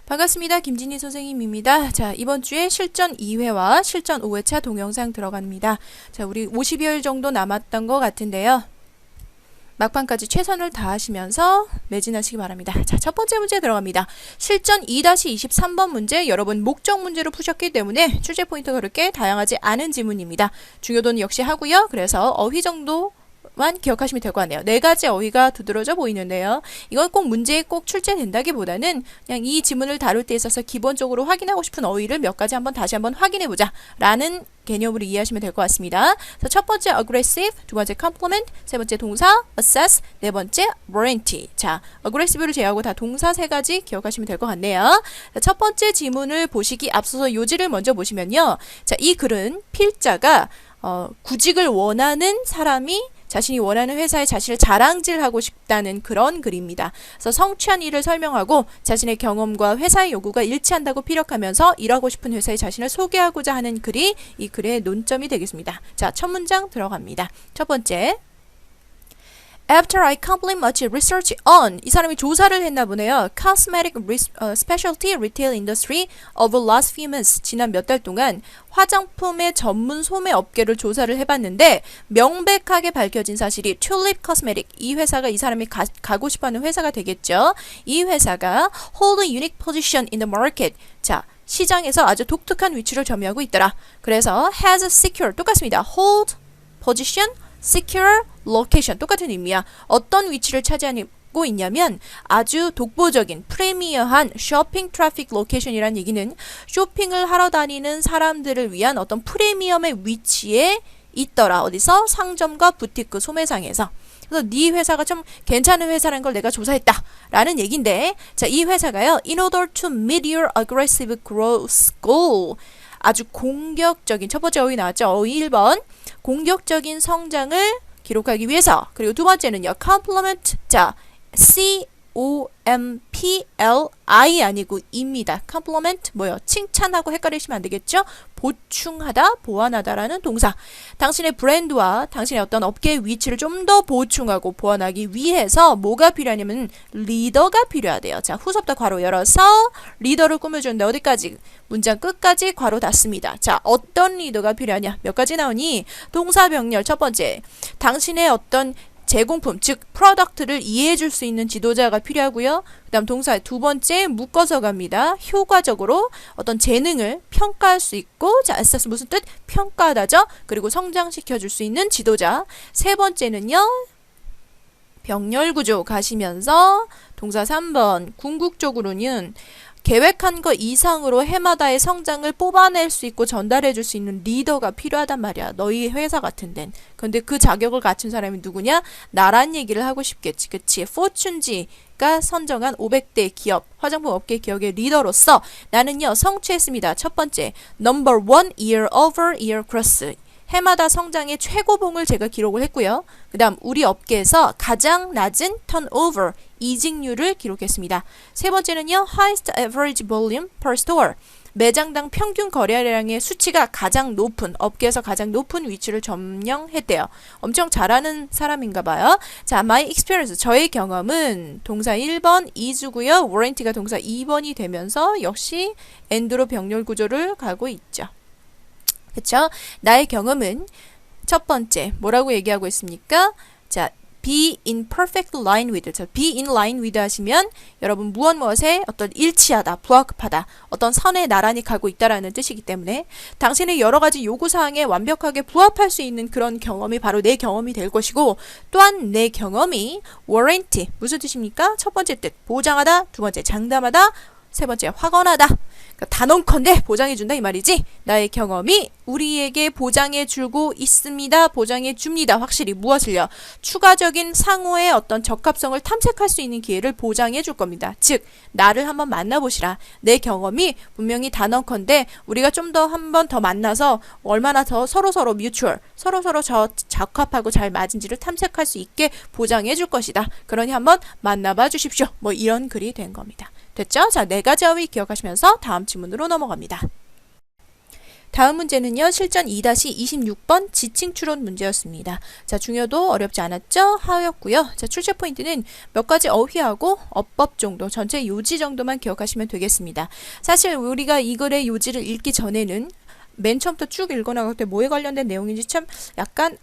반갑습니다. 김진희 선생님입니다. 자, 이번 주에 실전 2회와 실전 5회차 동영상 들어갑니다. 자, 우리 50여일 정도 남았던 것 같은데요. 막판까지 최선을 다하시면서 매진하시기 바랍니다. 자, 첫 번째 문제 들어갑니다. 실전 2-23번 문제, 여러분 목적 문제로 푸셨기 때문에 출제 포인트가 그렇게 다양하지 않은 지문입니다. 중요도는 역시 하고요. 그래서 어휘 정도 만 기억하시면 될 것 같네요. 네 가지 어휘가 두드러져 보이는데요. 이건 꼭 문제에 꼭 출제된다기보다는 그냥 이 지문을 다룰 때 있어서 기본적으로 확인하고 싶은 어휘를 몇 가지 다시 한번 확인해보자 라는 개념으로 이해하시면 될 것 같습니다. 그래서 첫 번째 aggressive, 두 번째 complement, 세 번째 동사 assess, 네 번째 warranty. 자, aggressive를 제외하고 다 동사 세 가지 기억하시면 될 것 같네요. 자, 첫 번째 지문을 보시기 앞서서 요지를 먼저 보시면요. 자, 이 글은 필자가 구직을 원하는 사람이 자신이 원하는 회사에 자신을 자랑질하고 싶다는 그런 글입니다. 그래서 성취한 일을 설명하고 자신의 경험과 회사의 요구가 일치한다고 피력하면서 일하고 싶은 회사에 자신을 소개하고자 하는 글이 이 글의 논점이 되겠습니다. 자, 첫 문장 들어갑니다. 첫 번째. After I complete much research on, 이 사람이 조사를 했나 보네요. Cosmetic specialty retail industry over last few months. 지난 몇 달 동안 화장품의 전문 소매 업계를 조사를 해봤는데 명백하게 밝혀진 사실이 Tulip Cosmetic, 이 회사가 이 사람이 가고 싶어하는 회사가 되겠죠. 이 회사가 hold a unique position in the market. 자, 시장에서 아주 독특한 위치를 점유하고 있더라. 그래서 has secure, 똑같습니다. hold, position, secure, location, 똑같은 의미야. 어떤 위치를 차지하고 있냐면 아주 독보적인 프리미어한 쇼핑 트래픽 로케이션이라는 얘기는 쇼핑을 하러 다니는 사람들을 위한 어떤 프리미엄의 위치에 있더라. 어디서? 상점과 부티크 소매상에서. 그래서 네 회사가 좀 괜찮은 회사라는 걸 내가 조사했다 라는 얘기인데, 자, 이 회사가요, in order to meet your aggressive growth goal, 아주 공격적인, 첫 번째 어휘 나왔죠. 어휘 1번. 공격적인 성장을 기록하기 위해서. 그리고 두 번째는요. complement. 자, C-O-M-P-L-I 아니고 입니다. complement 뭐요? 칭찬하고 헷갈리시면 안 되겠죠? 보충하다, 보완하다라는 동사. 당신의 브랜드와 당신의 어떤 업계의 위치를 좀 더 보충하고 보완하기 위해서 뭐가 필요하냐면 리더가 필요하대요. 자, 후섭다 괄호 열어서 리더를 꾸며주는데 어디까지? 문장 끝까지 괄호 닫습니다. 자, 어떤 리더가 필요하냐? 몇 가지 나오니? 동사 병렬 첫 번째. 당신의 어떤 제공품, 즉 프로덕트를 이해해 줄 수 있는 지도자가 필요하고요. 그 다음 동사 두 번째 묶어서 갑니다. 효과적으로 어떤 재능을 평가할 수 있고, 자, assess 무슨 뜻? 평가하다죠. 그리고 성장시켜 줄 수 있는 지도자. 세 번째는요. 병렬 구조 가시면서 동사 3번 궁극적으로는 계획한 것 이상으로 해마다의 성장을 뽑아낼 수 있고 전달해 줄 수 있는 리더가 필요하단 말이야. 너희 회사 같은 데는. 근데 그 자격을 갖춘 사람이 누구냐? 나란 얘기를 하고 싶겠지. 그치? 포춘지가 선정한 500대 기업, 화장품 업계 기업의 리더로서 나는요, 성취했습니다. 첫 번째, number one year over year growth. 해마다 성장의 최고봉을 제가 기록을 했고요. 그 다음 우리 업계에서 가장 낮은 턴오버, 이직률을 기록했습니다. 세 번째는요. highest average volume per store. 매장당 평균 거래량의 수치가 가장 높은, 업계에서 가장 높은 위치를 점령했대요. 엄청 잘하는 사람인가 봐요. 자, my experience, 저의 경험은 동사 1번 이주고요. warranty가 동사 2번이 되면서 역시 and로 병렬 구조를 가고 있죠. 그쵸? 나의 경험은 첫 번째 뭐라고 얘기하고 있습니까? 자, be in perfect line with. 자, be in line with 하시면 여러분 무엇에 어떤 일치하다, 부합하다, 어떤 선에 나란히 가고 있다라는 뜻이기 때문에 당신의 여러 가지 요구사항에 완벽하게 부합할 수 있는 그런 경험이 바로 내 경험이 될 것이고, 또한 내 경험이 warranty, 무슨 뜻입니까? 첫 번째 뜻, 보장하다, 두 번째 장담하다, 세 번째 확언하다. 그러니까 단언컨대 보장해준다 이 말이지. 나의 경험이 우리에게 보장해주고 있습니다. 보장해줍니다. 확실히 무엇을요? 추가적인 상호의 어떤 적합성을 탐색할 수 있는 기회를 보장해줄 겁니다. 즉 나를 한번 만나보시라. 내 경험이 분명히 단언컨대 우리가 좀 더 한 번 더 만나서 얼마나 더 서로서로 뮤추얼, 서로서로 적합하고 잘 맞은지를 탐색할 수 있게 보장해줄 것이다. 그러니 한번 만나봐 주십시오. 뭐 이런 글이 된 겁니다. 됐죠? 자, 네 가지 어휘 기억하시면서 다음 지문으로 넘어갑니다. 다음 문제는요. 실전 2-26번 지칭 추론 문제였습니다. 자, 중요도 어렵지 않았죠? 하였고요. 자, 출제 포인트는 몇 가지 어휘하고 어법 정도, 전체 요지 정도만 기억하시면 되겠습니다. 사실 우리가 이 글의 요지를 읽기 전에는 맨 처음부터 쭉 읽어나갈 때 뭐에 관련된 내용인지 참 약간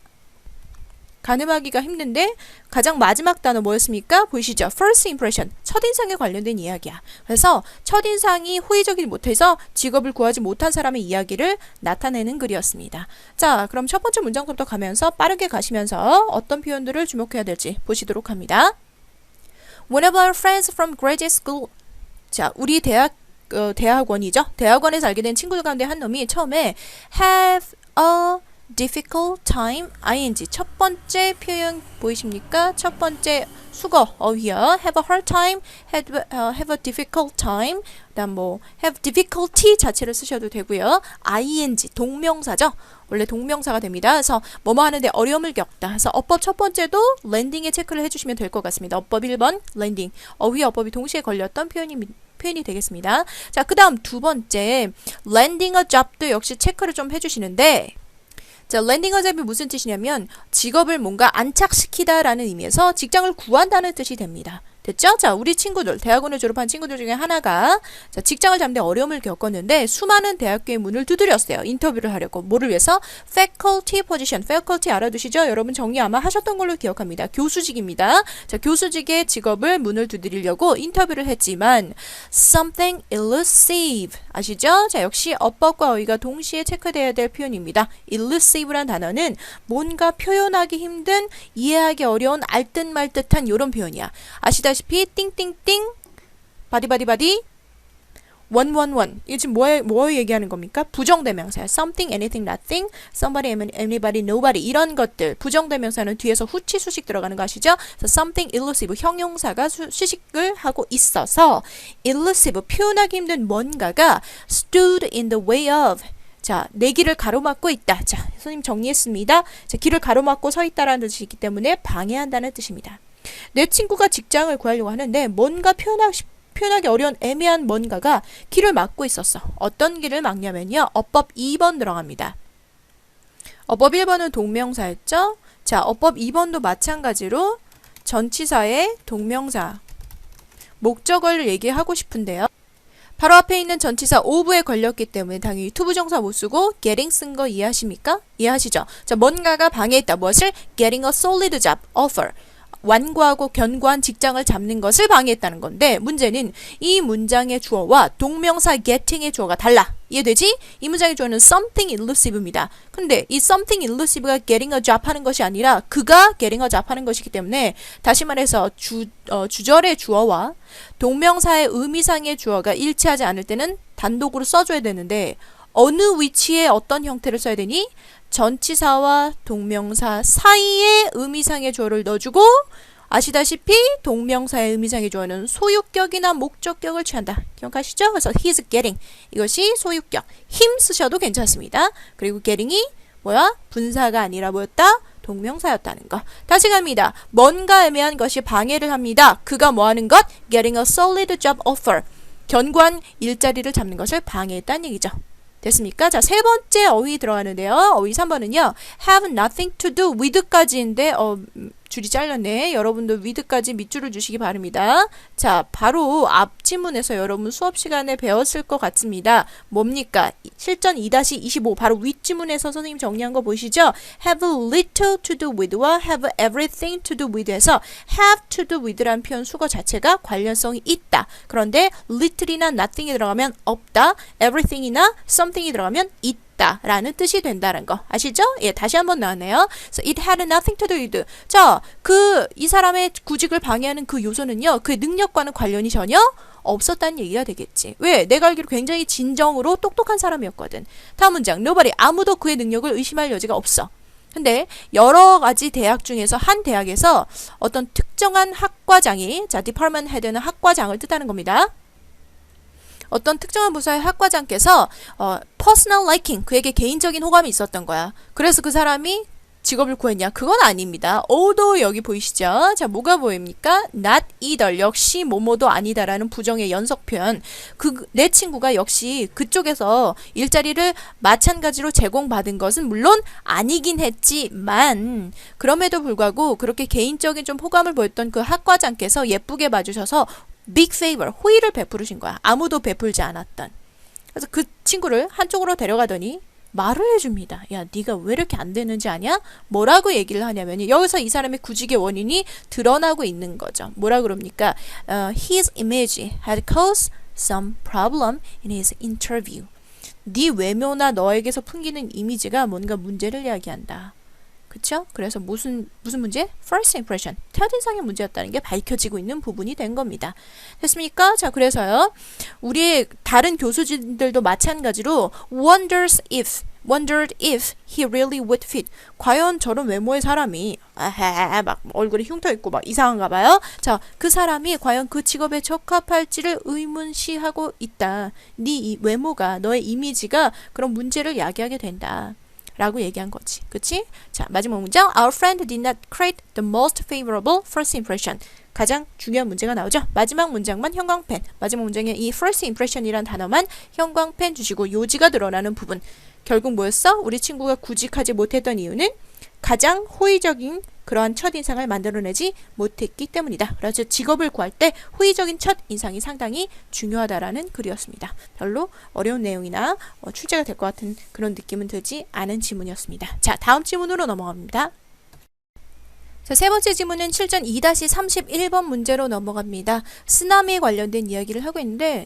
가늠하기가 힘든데 가장 마지막 단어 뭐였습니까? 보이시죠? First impression, 첫인상에 관련된 이야기야. 그래서 첫인상이 호의적이지 못해서 직업을 구하지 못한 사람의 이야기를 나타내는 글이었습니다. 자, 그럼 첫 번째 문장부터 가면서 빠르게 가시면서 어떤 표현들을 주목해야 될지 보시도록 합니다. One of our friends from graduate school. 자, 우리 대학원이죠. 대학원에서 알게 된 친구들 가운데 한 놈이 처음에 have a difficult time, ing. 첫 번째 표현 보이십니까? 첫 번째 수거 어휘야. have a hard time, have a difficult time. 그다음 뭐 have difficulty 자체를 쓰셔도 되고요. ing 동명사죠. 원래 동명사가 됩니다. 그래서 뭐뭐 하는데 어려움을 겪다. 그래서 어법 첫 번째도 랜딩에 체크를 해주시면 될 것 같습니다. 어법 1번 랜딩. 어휘 어법이 동시에 걸렸던 표현이 되겠습니다. 자, 그 다음 두 번째 landing a job도 역시 체크를 좀 해주시는데, 자, landing a job이 무슨 뜻이냐면 직업을 뭔가 안착시키다 라는 의미에서 직장을 구한다는 뜻이 됩니다. 됐죠? 자, 우리 친구들, 대학원을 졸업한 친구들 중에 하나가 자, 직장을 잡는데 어려움을 겪었는데 수많은 대학교의 문을 두드렸어요. 인터뷰를 하려고. 뭐를 위해서? faculty position. faculty 알아두시죠? 여러분 정리 아마 하셨던 걸로 기억합니다. 교수직입니다. 자, 교수직의 직업을 문을 두드리려고 인터뷰를 했지만 something elusive. 아시죠? 자, 역시 어법과 어휘가 동시에 체크되어야 될 표현입니다. elusive란 단어는 뭔가 표현하기 힘든, 이해하기 어려운 알듯 말듯한 이런 표현이야. 아시다시피 띵띵띵 바디바디바디 원원원 이게 지금 뭐 얘기하는 겁니까? 부정대명사야. something, anything, nothing, somebody, anybody, nobody 이런 것들 부정대명사는 뒤에서 후치 수식 들어가는 거 아시죠? 그래서 something elusive 형용사가 수식을 하고 있어서 elusive 표현하기 힘든 뭔가가 stood in the way of 자, 내 길을 가로막고 있다. 자, 선생님 정리했습니다. 자, 길을 가로막고 서 있다라는 뜻이기 때문에 방해한다는 뜻입니다. 내 친구가 직장을 구하려고 하는데 뭔가 표현하기 어려운 애매한 뭔가가 길을 막고 있었어. 어떤 길을 막냐면요. 어법 2번 들어갑니다. 어법 1번은 동명사였죠. 자, 어법 2번도 마찬가지로 전치사의 동명사 목적어를 얘기하고 싶은데요. 바로 앞에 있는 전치사 of에 걸렸기 때문에 당연히 투부정사 못 쓰고 getting 쓴 거 이해하십니까? 이해하시죠? 자, 뭔가가 방해했다. 무엇을? getting a solid job offer. 완고하고 견고한 직장을 잡는 것을 방해했다는 건데 문제는 이 문장의 주어와 동명사 getting의 주어가 달라. 이해되지? 이 문장의 주어는 something elusive입니다. 근데 이 something elusive가 getting a job 하는 것이 아니라 그가 getting a job 하는 것이기 때문에 다시 말해서 주절의 주어와 동명사의 의미상의 주어가 일치하지 않을 때는 단독으로 써줘야 되는데 어느 위치에 어떤 형태를 써야 되니? 전치사와 동명사 사이에 의미상의 주어를 넣어주고 아시다시피 동명사의 의미상의 주어는 소유격이나 목적격을 취한다. 기억하시죠? 그래서 he's getting 이것이 소유격. him 쓰셔도 괜찮습니다. 그리고 getting이 뭐야? 분사가 아니라 뭐였다? 동명사였다는 거. 다시 갑니다. 뭔가 애매한 것이 방해를 합니다. 그가 뭐하는 것? getting a solid job offer. 견고한 일자리를 잡는 것을 방해했다는 얘기죠. 됐습니까? 자, 세 번째 어휘 들어가는데요. 어휘 3번은요. have nothing to do with까지인데 줄이 잘렸네. 여러분도 with까지 밑줄을 주시기 바랍니다. 자, 바로 앞 지문에서 여러분 수업 시간에 배웠을 것 같습니다. 뭡니까? 실전 2-25 바로 윗지문에서 선생님 정리한 거 보이시죠? have little to do with와 have everything to do with에서 have to do with라는 표현 수거 자체가 관련성이 있다. 그런데 little이나 nothing이 들어가면 없다. everything이나 something이 들어가면 있다. 라는 뜻이 된다는 거 아시죠? 예, 다시 한번 나왔네요. So it had nothing to do with. 자, 이 사람의 구직을 방해하는 그 요소는요, 그의 능력과는 관련이 전혀 없었다는 얘기가 되겠지. 왜? 내가 알기로 굉장히 진정으로 똑똑한 사람이었거든. 다음 문장. Nobody. 아무도 그의 능력을 의심할 여지가 없어. 근데 여러 가지 대학 중에서 한 대학에서 어떤 특정한 학과장이 자, department head는 학과장을 뜻하는 겁니다. 어떤 특정한 부서의 학과장께서 personal liking, 그에게 개인적인 호감이 있었던 거야. 그래서 그 사람이 직업을 구했냐? 그건 아닙니다. although 여기 보이시죠? 자, 뭐가 보입니까? not either. 역시 뭐뭐도 아니다라는 부정의 연속 표현. 내 친구가 역시 그쪽에서 일자리를 마찬가지로 제공받은 것은 물론 아니긴 했지만 그럼에도 불구하고 그렇게 개인적인 좀 호감을 보였던 그 학과장께서 예쁘게 봐주셔서 big favor, 호의를 베푸르신 거야. 아무도 베풀지 않았던. 그래서 그 친구를 한쪽으로 데려가더니 말을 해줍니다. 야, 네가 왜 이렇게 안 되는지 아냐? 뭐라고 얘기를 하냐면 여기서 이 사람의 구직의 원인이 드러나고 있는 거죠. 뭐라 그럽니까? His image had caused some problem in his interview. 네 외모나 너에게서 풍기는 이미지가 뭔가 문제를 이야기한다. 그쵸? 그래서 무슨 문제? First impression. 첫인상의 문제였다는 게 밝혀지고 있는 부분이 된 겁니다. 됐습니까? 자, 그래서요. 우리 다른 교수진들도 마찬가지로 wondered if he really would fit. 과연 저런 외모의 사람이 막 얼굴이 흉터 있고 막 이상한가 봐요. 자, 그 사람이 과연 그 직업에 적합할지를 의문시하고 있다. 네 이 외모가, 너의 이미지가 그런 문제를 야기하게 된다. 라고 얘기한 거지. 그치? 자, 마지막 문장. Our friend did not create the most favorable first impression. 가장 중요한 문제가 나오죠. 마지막 문장만 형광펜. 마지막 문장에 이 first impression이란 단어만 형광펜 주시고 요지가 드러나는 부분. 결국 뭐였어? 우리 친구가 구직하지 못했던 이유는 가장 호의적인 그러한 첫인상을 만들어내지 못했기 때문이다. 그래서 직업을 구할 때 호의적인 첫인상이 상당히 중요하다라는 글이었습니다. 별로 어려운 내용이나 출제가 될 것 같은 그런 느낌은 들지 않은 지문이었습니다. 자, 다음 지문으로 넘어갑니다. 자, 세 번째 지문은 7전 2-31번 문제로 넘어갑니다. 쓰나미 관련된 이야기를 하고 있는데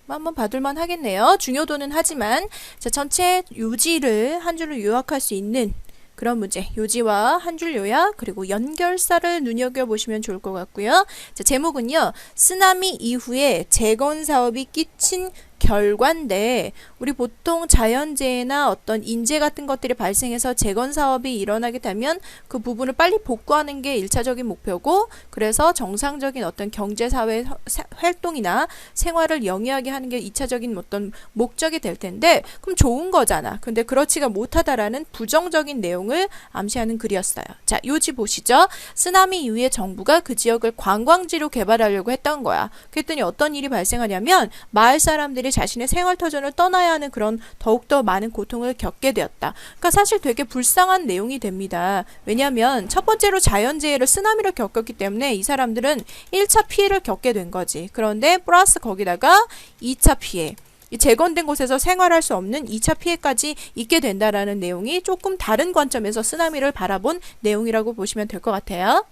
한번 봐둘만 하겠네요. 중요도는 하지만 자, 전체 요지를 한 줄로 요약할 수 있는 그런 문제, 요지와 한 줄 요약 그리고 연결사를 눈여겨보시면 좋을 것 같고요. 자, 제목은요. 쓰나미 이후에 재건 사업이 끼친 결과인데 우리 보통 자연재해나 어떤 인재 같은 것들이 발생해서 재건 사업이 일어나게 되면 그 부분을 빨리 복구하는 게 1차적인 목표고 그래서 정상적인 어떤 경제사회 활동이나 생활을 영위하게 하는 게 2차적인 어떤 목적이 될 텐데 그럼 좋은 거잖아. 근데 그렇지가 못하다라는 부정적인 내용을 암시하는 글이었어요. 자, 요지 보시죠. 쓰나미 이후에 정부가 그 지역을 관광지로 개발하려고 했던 거야. 그랬더니 어떤 일이 발생하냐면 마을 사람들이 자신의 생활터전을 떠나야 하는 그런 더욱더 많은 고통을 겪게 되었다. 그러니까 사실 되게 불쌍한 내용이 됩니다. 왜냐하면 첫 번째로 자연재해를 쓰나미를 겪었기 때문에 이 사람들은 1차 피해를 겪게 된 거지. 그런데 플러스 거기다가 2차 피해. 이 재건된 곳에서 생활할 수 없는 2차 피해까지 있게 된다라는 내용이 조금 다른 관점에서 쓰나미를 바라본 내용이라고 보시면 될 것 같아요.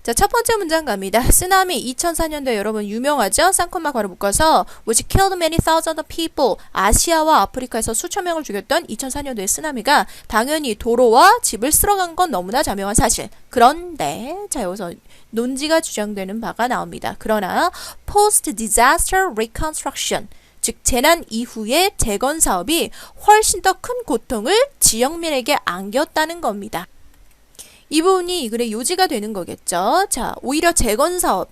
자, 첫 번째 문장 갑니다. 쓰나미 2004년도에 여러분 유명하죠? 쌍콤마 괄호 묶어서 which killed many thousands of people. 아시아와 아프리카에서 수천 명을 죽였던 2004년도의 쓰나미가 당연히 도로와 집을 쓸어간 건 너무나 자명한 사실. 그런데 자, 여기서 논지가 주장되는 바가 나옵니다. 그러나 post disaster reconstruction 즉 재난 이후의 재건 사업이 훨씬 더 큰 고통을 지역민에게 안겼다는 겁니다. 이 부분이 이 글의 요지가 되는 거겠죠. 자, 오히려 재건사업,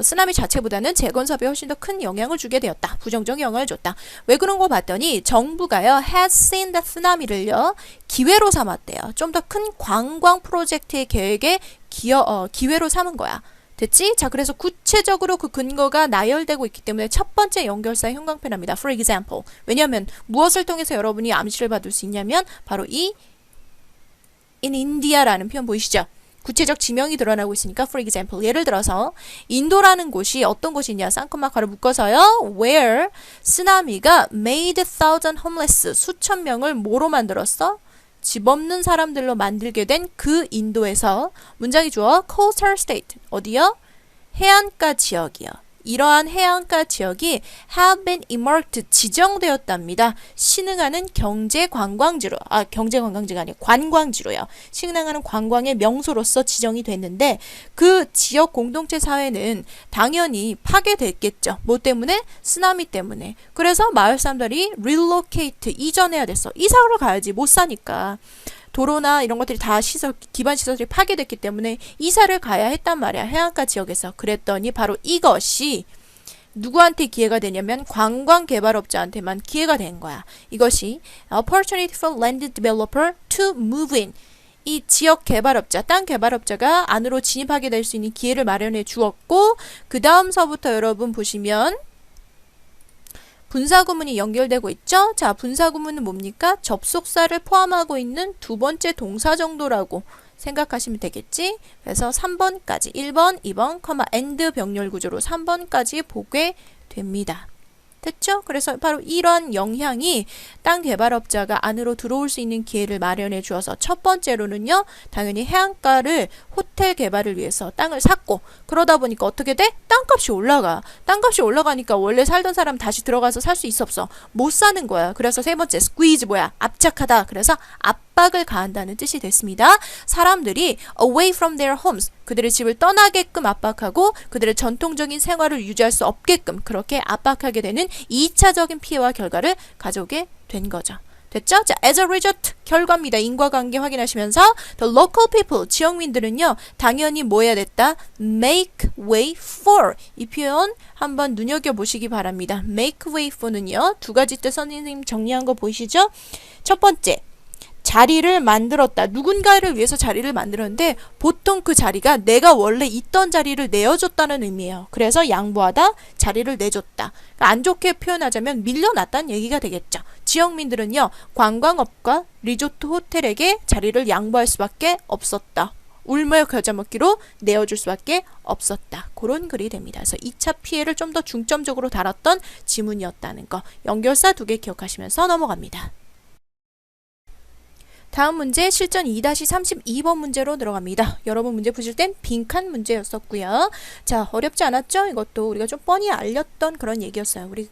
쓰나미 자체보다는 재건사업에 훨씬 더 큰 영향을 주게 되었다. 부정적 영향을 줬다. 왜 그런 거 봤더니 정부가요, has seen the 쓰나미를요, 기회로 삼았대요. 좀 더 큰 관광 프로젝트의 계획에 기회로 삼은 거야. 됐지? 자, 그래서 구체적으로 그 근거가 나열되고 있기 때문에 첫 번째 연결사 형광펜합니다. For example. 왜냐하면 무엇을 통해서 여러분이 암시를 받을 수 있냐면 바로 이 in India라는 표현 보이시죠? 구체적 지명이 드러나고 있으니까 for example 예를 들어서 인도라는 곳이 어떤 곳이냐 쌍콤마 괄호 묶어서요 where 쓰나미가 made thousand homeless 수천 명을 뭐로 만들었어? 집 없는 사람들로 만들게 된 그 인도에서 문장이 주어 coastal state 어디요? 해안가 지역이요. 이러한 해안가 지역이 have been earmarked 지정되었답니다. 신흥하는 경제관광지로 경제관광지가 아니고 관광지로요. 신흥하는 관광의 명소로서 지정이 됐는데 그 지역 공동체 사회는 당연히 파괴됐겠죠. 뭐 때문에? 쓰나미 때문에. 그래서 마을 사람들이 relocate 이전해야 됐어. 이사를 가야지 못 사니까. 도로나 이런 것들이 다 기반 시설들이 파괴됐기 때문에 이사를 가야 했단 말이야. 해안가 지역에서. 그랬더니 바로 이것이 누구한테 기회가 되냐면 관광 개발업자한테만 기회가 된 거야. 이것이 opportunity for land developer to move in. 이 지역 개발업자, 땅 개발업자가 안으로 진입하게 될 수 있는 기회를 마련해 주었고, 그 다음서부터 여러분 보시면 분사구문이 연결되고 있죠? 자, 분사구문은 뭡니까? 접속사를 포함하고 있는 두 번째 동사 정도라고 생각하시면 되겠지? 그래서 3번까지 1번, 2번, and 병렬 구조로 3번까지 보게 됩니다. 됐죠? 그래서 바로 이런 영향이 땅 개발업자가 안으로 들어올 수 있는 기회를 마련해 주어서 첫 번째로는요, 당연히 해안가를 호텔 개발을 위해서 땅을 샀고, 그러다 보니까 어떻게 돼? 땅값이 올라가. 땅값이 올라가니까 원래 살던 사람 다시 들어가서 살 수 있어 없어? 못 사는 거야. 그래서 세 번째 squeeze 뭐야? 압착하다. 그래서 압박을 가한다는 뜻이 됐습니다. 사람들이 away from their homes, 그들의 집을 떠나게끔 압박하고 그들의 전통적인 생활을 유지할 수 없게끔 그렇게 압박하게 되는 2차적인 피해와 결과를 가져오게 된 거죠. 됐죠? 자, as a result, 결과입니다. 인과관계 확인하시면서 the local people, 지역민들은요, 당연히 뭐 해야 됐다? make way for. 이 표현 한번 눈여겨보시기 바랍니다. make way for는요, 두 가지 뜻 선생님 정리한 거 보이시죠? 첫 번째, 자리를 만들었다. 누군가를 위해서 자리를 만들었는데 보통 그 자리가 내가 원래 있던 자리를 내어줬다는 의미예요. 그래서 양보하다, 자리를 내줬다. 그러니까 안 좋게 표현하자면 밀려났다는 얘기가 되겠죠. 지역민들은요, 관광업과 리조트 호텔에게 자리를 양보할 수밖에 없었다. 울며 겨자 먹기로 내어줄 수밖에 없었다. 그런 글이 됩니다. 그래서 2차 피해를 좀 더 중점적으로 다뤘던 지문이었다는 거. 연결사 2개 기억하시면서 넘어갑니다. 다음 문제 실전 2-32번 문제로 들어갑니다. 여러분 문제 푸실 땐 빈칸 문제였었고요. 자, 어렵지 않았죠? 이것도 우리가 좀 뻔히 알렸던 그런 얘기였어요. 우리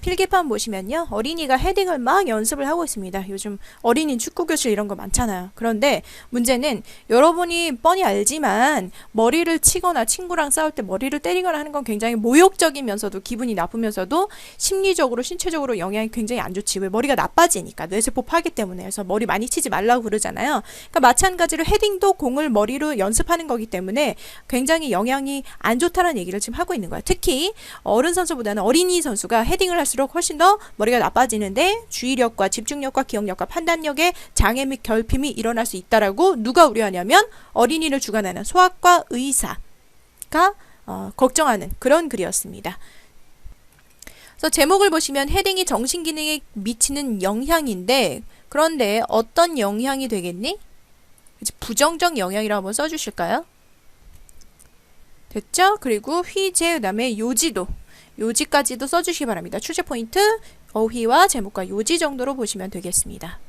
필기판 보시면요, 어린이가 헤딩을 막 연습을 하고 있습니다. 요즘 어린이 축구교실 이런 거 많잖아요. 그런데 문제는 여러분이 뻔히 알지만 머리를 치거나 친구랑 싸울 때 머리를 때리거나 하는 건 굉장히 모욕적이면서도 기분이 나쁘면서도 심리적으로 신체적으로 영향이 굉장히 안 좋지. 왜? 머리가 나빠지니까, 뇌세포 파괴 때문에. 그래서 머리 많이 치지 말라고 그러잖아요. 그러니까 마찬가지로 헤딩도 공을 머리로 연습하는 거기 때문에 굉장히 영향이 안 좋다는 얘기를 지금 하고 있는 거야. 특히 어른 선수보다는 어린이 선수가 헤딩을 할수록 훨씬 더 머리가 나빠지는데 주의력과 집중력과 기억력과 판단력에 장애 및 결핍이 일어날 수 있다라고 누가 우려하냐면 어린이를 주관하는 소아과 의사가 걱정하는 그런 글이었습니다. 그래서 제목을 보시면 헤딩이 정신기능에 미치는 영향인데, 그런데 어떤 영향이 되겠니? 부정적 영향이라고 한번 써주실까요? 됐죠? 그리고 휘재, 그 다음에 요지도, 요지까지도 써주시기 바랍니다. 출제 포인트, 어휘와 제목과 요지 정도로 보시면 되겠습니다.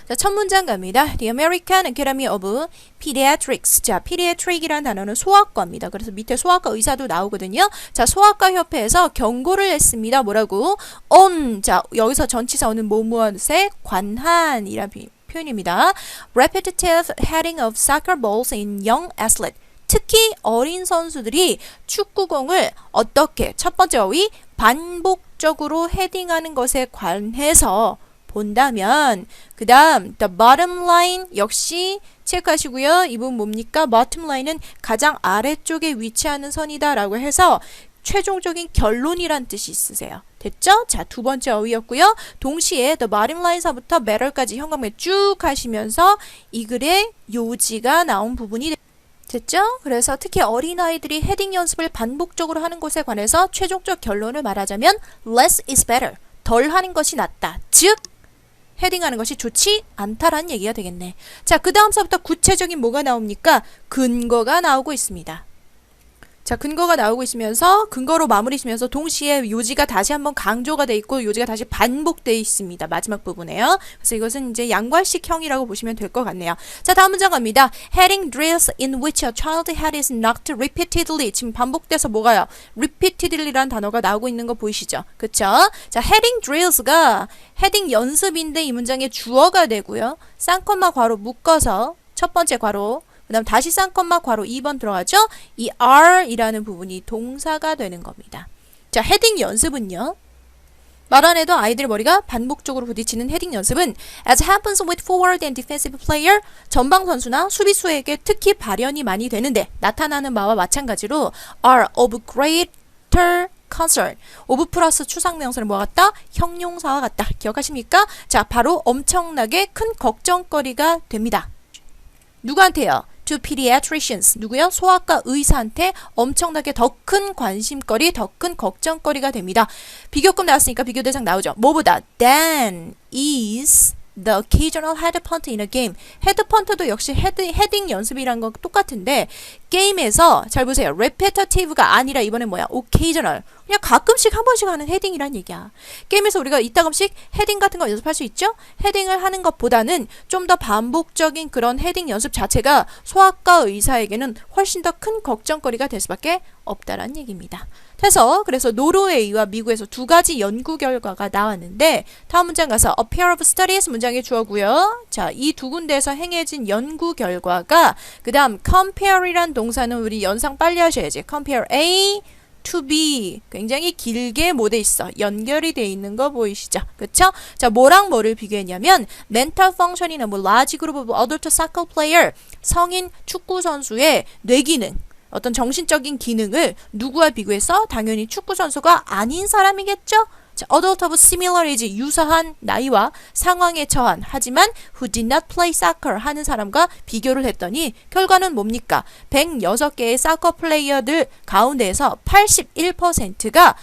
자, 첫 문장 갑니다. The American Academy of Pediatrics. 자, pediatric이라는 단어는 소아과입니다. 그래서 밑에 소아과 의사도 나오거든요. 자, 소아과 협회에서 경고를 했습니다. 뭐라고? on. 자, 여기서 전치사 오는 뭐뭐한에 관한이라는 표현입니다. Repetitive heading of soccer balls in young athletes. 특히 어린 선수들이 축구공을 어떻게, 첫 번째 어휘, 반복적으로 헤딩하는 것에 관해서 본다면, 그 다음 the bottom line 역시 체크하시고요. 이 부분 뭡니까? bottom line은 가장 아래쪽에 위치하는 선이다 라고 해서 최종적인 결론이란 뜻이 있으세요. 됐죠? 자, 두 번째 어휘였고요. 동시에 the bottom line서부터 better까지 현관에 쭉 가시면서 이 글의 요지가 나온 부분이 됐죠? 그래서 특히 어린아이들이 헤딩 연습을 반복적으로 하는 것에 관해서 최종적 결론을 말하자면 less is better. 덜 하는 것이 낫다. 즉 헤딩하는 것이 좋지 않다라는 얘기가 되겠네. 자, 그 다음서부터 구체적인 뭐가 나옵니까? 근거가 나오고 있습니다. 자, 근거가 나오고 있으면서 근거로 마무리 지면서 동시에 요지가 다시 한번 강조가 돼 있고 요지가 다시 반복돼 있습니다. 마지막 부분에요. 그래서 이것은 이제 양괄식형이라고 보시면 될 것 같네요. 자, 다음 문장 갑니다. Heading drills in which a child's head is knocked repeatedly. 지금 반복돼서 뭐가요? repeatedly라는 단어가 나오고 있는 거 보이시죠? 그쵸? 자, heading drills가 헤딩 연습인데 이 문장의 주어가 되고요. 쌍콤마 괄호 묶어서 첫 번째 괄호, 그 다음 다시 쌍콤마 괄호 2번 들어가죠? 이 R이라는 부분이 동사가 되는 겁니다. 자, 헤딩 연습은요. 말 안 해도 아이들 머리가 반복적으로 부딪히는 헤딩 연습은 as happens with forward and defensive player, 전방 선수나 수비수에게 특히 발현이 많이 되는데 나타나는 바와 마찬가지로 are of greater concern. of 플러스 추상명사는 뭐와 같다? 형용사와 같다. 기억하십니까? 자, 바로 엄청나게 큰 걱정거리가 됩니다. 누구한테요? To pediatricians. 누구요? 소아과 의사한테 엄청나게 더 큰 관심거리, 더 큰 걱정거리가 됩니다. 비교급 나왔으니까 비교 대상 나오죠. 뭐보다? Than is the occasional head punt in a game. 헤드 펀트도 역시 헤딩 연습이란 건 똑같은데 게임에서 잘 보세요. repetitive가 아니라 이번엔 뭐야? occasional. 그냥 가끔씩 한 번씩 하는 헤딩이란 얘기야. 게임에서 우리가 이따금씩 헤딩 같은 거 연습할 수 있죠? 헤딩을 하는 것보다는 좀 더 반복적인 그런 헤딩 연습 자체가 소아과 의사에게는 훨씬 더 큰 걱정거리가 될 수밖에 없다라는 얘기입니다. 그래서 노르웨이와 미국에서 두 가지 연구 결과가 나왔는데 다음 문장 가서 a pair of studies 문장의 주어고요. 자, 이 두 군데에서 행해진 연구 결과가 그 다음 compare이란 동사는 우리 연상 빨리 하셔야지. compare A to B 굉장히 길게 뭐 돼 있어? 연결이 돼 있는 거 보이시죠? 그쵸? 자, 뭐랑 뭐를 비교했냐면 mental function이나 뭐 large group of adult soccer player 성인 축구 선수의 뇌기능 어떤 정신적인 기능을 누구와 비교해서 당연히 축구 선수가 아닌 사람이겠죠? 자, adult of similar age 유사한 나이와 상황에 처한 하지만 who did not play soccer 하는 사람과 비교를 했더니 결과는 뭡니까? 106개의 사커 플레이어들 가운데에서 81%가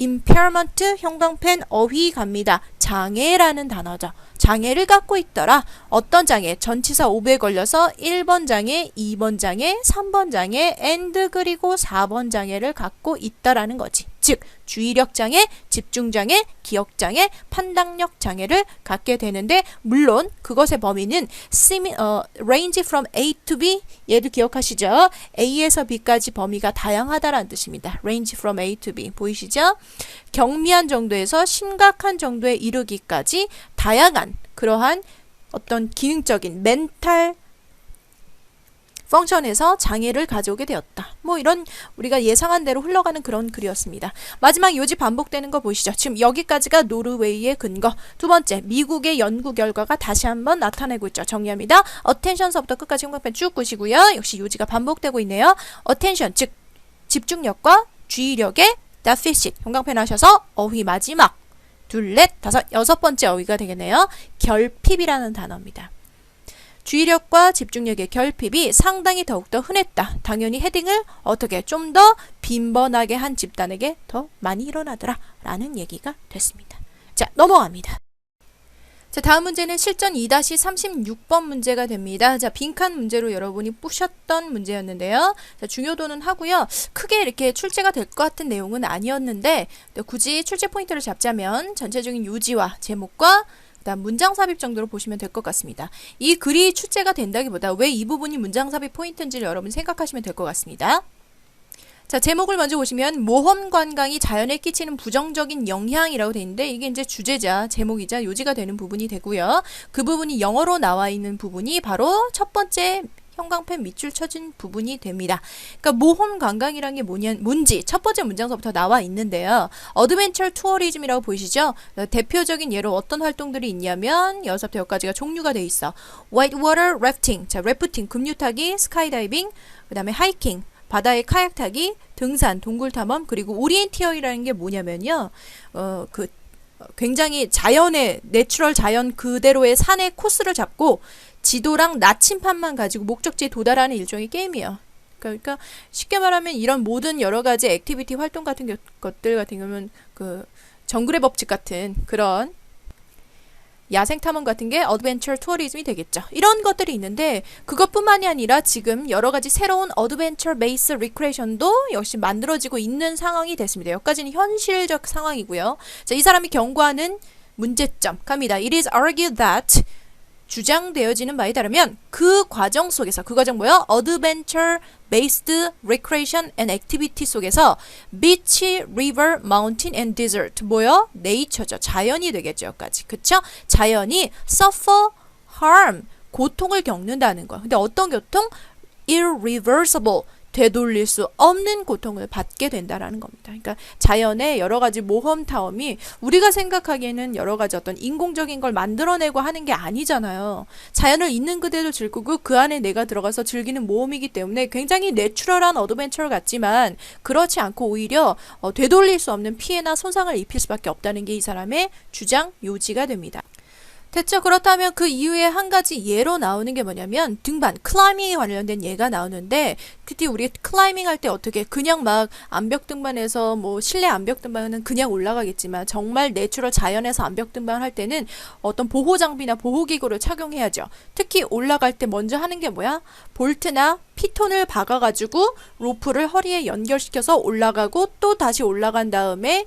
impairment 형광펜 어휘 갑니다. 장애라는 단어죠. 장애를 갖고 있더라. 어떤 장애? 전치사 오브에 걸려서 1번 장애, 2번 장애, 3번 장애, and 그리고 4번 장애를 갖고 있다라는 거지. 즉 주의력 장애, 집중 장애, 기억 장애, 판단력 장애를 갖게 되는데 물론 그것의 범위는 range from A to B 얘를 기억하시죠? A에서 B까지 범위가 다양하다라는 뜻입니다. range from A to B 보이시죠? 경미한 정도에서 심각한 정도에 이르기까지 다양한 그러한 어떤 기능적인 멘탈 펑션에서 장애를 가져오게 되었다. 뭐 이런 우리가 예상한 대로 흘러가는 그런 글이었습니다. 마지막 요지 반복되는 거 보시죠. 지금 여기까지가 노르웨이의 근거. 두 번째, 미국의 연구 결과가 다시 한번 나타내고 있죠. 정리합니다. attention서부터 끝까지 형광펜 쭉 끄시고요. 역시 요지가 반복되고 있네요. attention, 즉 집중력과 주의력의 deficit. 형광펜 하셔서 어휘 마지막 둘, 넷, 다섯, 여섯 번째 어휘가 되겠네요. 결핍이라는 단어입니다. 주의력과 집중력의 결핍이 상당히 더욱더 흔했다. 당연히 헤딩을 어떻게 좀 더 빈번하게 한 집단에게 더 많이 일어나더라 라는 얘기가 됐습니다. 자, 넘어갑니다. 자, 다음 문제는 실전 2-36번 문제가 됩니다. 자, 빈칸 문제로 여러분이 뿌셨던 문제였는데요. 자, 중요도는 하고요. 크게 이렇게 출제가 될 것 같은 내용은 아니었는데 굳이 출제 포인트를 잡자면 전체적인 요지와 제목과 그다음 문장 삽입 정도로 보시면 될 것 같습니다. 이 글이 출제가 된다기보다 왜 이 부분이 문장 삽입 포인트인지를 여러분 생각하시면 될 것 같습니다. 자, 제목을 먼저 보시면 모험 관광이 자연에 끼치는 부정적인 영향이라고 되어 있는데 이게 이제 주제자, 제목이자 요지가 되는 부분이 되고요. 그 부분이 영어로 나와 있는 부분이 바로 첫 번째 형광펜 밑줄 쳐진 부분이 됩니다. 그러니까 모험 관광이란 게 뭔지 첫 번째 문장서부터 나와 있는데요. 어드벤처 투어리즘이라고 보이시죠? 대표적인 예로 어떤 활동들이 있냐면 6-8가지가 종류가 돼 있어. whitewater rafting, 자, 래프팅, 급류타기, 스카이다이빙, 그 다음에 하이킹, 바다에 카약 타기, 등산, 동굴 탐험, 그리고 오리엔티어이라는 게 뭐냐면요. 굉장히 자연의 내추럴 자연 그대로의 산의 코스를 잡고 지도랑 나침판만 가지고 목적지에 도달하는 일종의 게임이에요. 그러니까 쉽게 말하면 이런 모든 여러 가지 액티비티 활동 같은 것들 같은 경우는 그 정글의 법칙 같은 그런 야생 탐험 같은 게 어드벤처 투어리즘이 되겠죠. 이런 것들이 있는데 그것뿐만이 아니라 지금 여러 가지 새로운 어드벤처 베이스 리크레이션도 역시 만들어지고 있는 상황이 됐습니다. 여기까지는 현실적 상황이고요. 자, 이 사람이 경고하는 문제점 갑니다. It is argued that 주장되어지는 바에 따르면 그 과정 속에서 그 과정 뭐야? Adventure Based Recreation and Activity 속에서 Beach, River, Mountain and Desert 뭐요? 네이처죠. 자연이 되겠죠. 여기까지. 그쵸? 자연이 suffer harm 고통을 겪는다는 거. 근데 어떤 고통? Irreversible 되돌릴 수 없는 고통을 받게 된다라는 겁니다. 그러니까 자연의 여러 가지 모험타움이 우리가 생각하기에는 여러 가지 어떤 인공적인 걸 만들어내고 하는 게 아니잖아요. 자연을 있는 그대로 즐기고 그 안에 내가 들어가서 즐기는 모험이기 때문에 굉장히 내추럴한 어드벤처 같지만 그렇지 않고 오히려 되돌릴 수 없는 피해나 손상을 입힐 수밖에 없다는 게 이 사람의 주장 요지가 됩니다. 됐죠? 그렇다면 그 이후에 한 가지 예로 나오는 게 뭐냐면 등반, 클라이밍에 관련된 예가 나오는데 그때 우리 클라이밍 할 때 어떻게 그냥 막 암벽 등반에서 뭐 실내 암벽 등반은 그냥 올라가겠지만 정말 내추럴 자연에서 암벽 등반 할 때는 어떤 보호 장비나 보호 기구를 착용해야죠. 특히 올라갈 때 먼저 하는 게 뭐야? 볼트나 피톤을 박아가지고 로프를 허리에 연결시켜서 올라가고 또 다시 올라간 다음에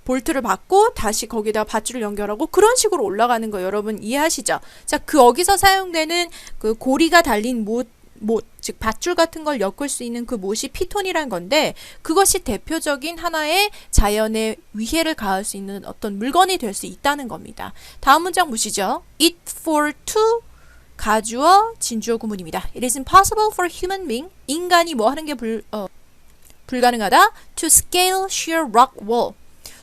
볼트를 받고 다시 거기다 밧줄을 연결하고 그런 식으로 올라가는 거 여러분 이해하시죠? 자, 거기서 사용되는 그 고리가 달린 못, 즉 밧줄 같은 걸 엮을 수 있는 그 못이 피톤이란 건데 그것이 대표적인 하나의 자연의 위해를 가할 수 있는 어떤 물건이 될 수 있다는 겁니다. 다음 문장 보시죠. It for two 가주어 진주어 구문입니다. It is impossible for human being 인간이 뭐 하는 게 불가능하다. To scale sheer rock wall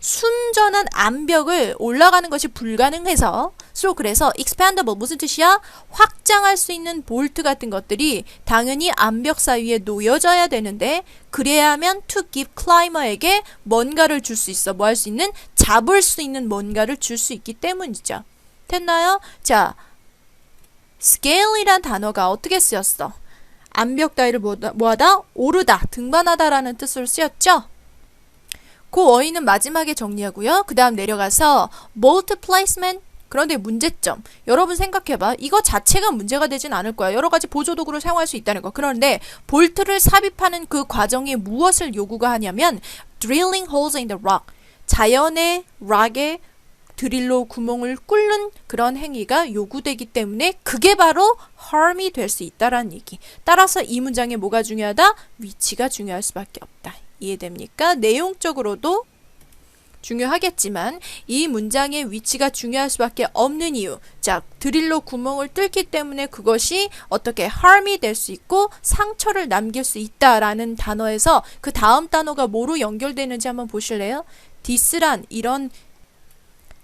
순전한 암벽을 올라가는 것이 불가능해서 그래서 expandable 무슨 뜻이야? 확장할 수 있는 볼트 같은 것들이 당연히 암벽 사이에 놓여져야 되는데 그래야만 to give climber에게 뭔가를 줄 수 있어. 뭐 할 수 있는? 잡을 수 있는 뭔가를 줄 수 있기 때문이죠. 됐나요? 자, scale이란 단어가 어떻게 쓰였어? 암벽 따위를 뭐하다? 오르다, 등반하다라는 뜻으로 쓰였죠? 그 어휘는 마지막에 정리하고요. 그 다음 내려가서 bolt placement 그런데 문제점 여러분 생각해봐. 이거 자체가 문제가 되진 않을 거야. 여러 가지 보조도구를 사용할 수 있다는 거. 그런데 볼트를 삽입하는 그 과정이 무엇을 요구가 하냐면 drilling holes in the rock 자연의 락에 드릴로 구멍을 뚫는 그런 행위가 요구되기 때문에 그게 바로 harm이 될 수 있다라는 얘기. 따라서 이 문장에 뭐가 중요하다? 위치가 중요할 수밖에 없다. 이해됩니까? 내용적으로도 중요하겠지만 이 문장의 위치가 중요할 수밖에 없는 이유. 자, 드릴로 구멍을 뚫기 때문에 그것이 어떻게 harm이 될 수 있고 상처를 남길 수 있다라는 단어에서 그 다음 단어가 뭐로 연결되는지 한번 보실래요? this란 이런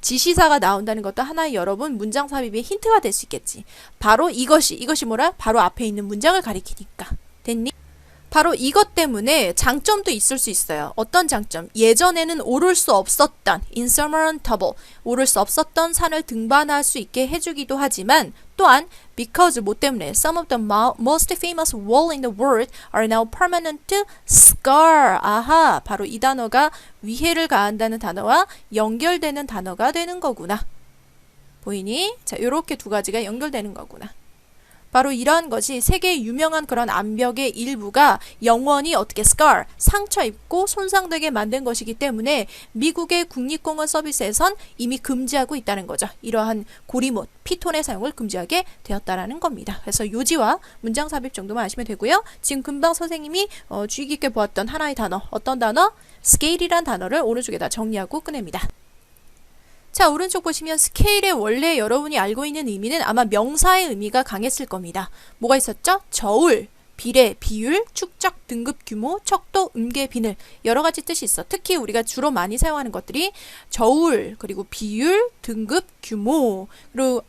지시사가 나온다는 것도 하나의 여러분 문장 삽입의 힌트가 될 수 있겠지. 바로 이것이 뭐라? 바로 앞에 있는 문장을 가리키니까. 됐니? 바로 이것 때문에 장점도 있을 수 있어요. 어떤 장점? 예전에는 오를 수 없었던 insurmountable, 오를 수 없었던 산을 등반할 수 있게 해주기도 하지만 또한 because 뭐 때문에 some of the most famous wall in the world are now permanent scar. 아하, 바로 이 단어가 위해를 가한다는 단어와 연결되는 단어가 되는 거구나. 보이니? 자, 요렇게 두 가지가 연결되는 거구나. 바로 이러한 것이 세계 유명한 그런 암벽의 일부가 영원히 어떻게 scar, 상처 입고 손상되게 만든 것이기 때문에 미국의 국립공원 서비스에선 이미 금지하고 있다는 거죠. 이러한 고리못, 피톤의 사용을 금지하게 되었다라는 겁니다. 그래서 요지와 문장 삽입 정도만 아시면 되고요. 지금 금방 선생님이 주의 깊게 보았던 하나의 단어, 어떤 단어? scale이란 단어를 오른쪽에다 정리하고 끝냅니다. 자, 오른쪽 보시면 스케일의 원래 여러분이 알고 있는 의미는 아마 명사의 의미가 강했을 겁니다. 뭐가 있었죠? 저울, 비례, 비율, 축적, 등급, 규모, 척도, 음계, 비늘 여러 가지 뜻이 있어. 특히 우리가 주로 많이 사용하는 것들이 저울, 그리고 비율, 등급, 규모 그리고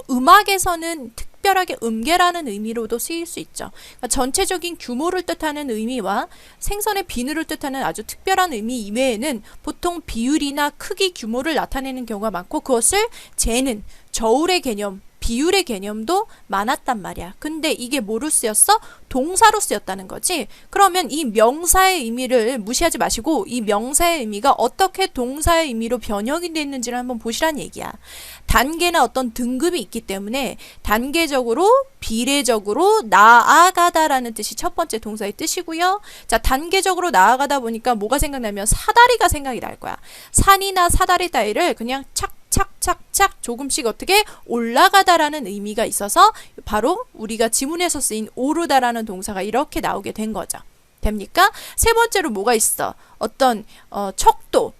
음악에서는 특별하게 음계라는 의미로도 쓰일 수 있죠. 그러니까 전체적인 규모를 뜻하는 의미와 생선의 비늘을 뜻하는 아주 특별한 의미 이외에는 보통 비율이나 크기, 규모를 나타내는 경우가 많고 그것을 재는 저울의 개념, 비율의 개념도 많았단 말이야. 근데 이게 뭐로 쓰였어? 동사로 쓰였다는 거지. 그러면 이 명사의 의미를 무시하지 마시고 이 명사의 의미가 어떻게 동사의 의미로 변형이 됐는지를 한번 보시란 얘기야. 단계나 어떤 등급이 있기 때문에 단계적으로 비례적으로 나아가다라는 뜻이 첫 번째 동사의 뜻이고요. 자, 단계적으로 나아가다 보니까 뭐가 생각나면 사다리가 생각이 날 거야. 산이나 사다리 따위를 그냥 착착착착 조금씩 어떻게 올라가다라는 의미가 있어서 바로 우리가 지문에서 쓰인 오르다라는 동사가 이렇게 나오게 된 거죠. 됩니까? 세 번째로 뭐가 있어? 어떤 척도,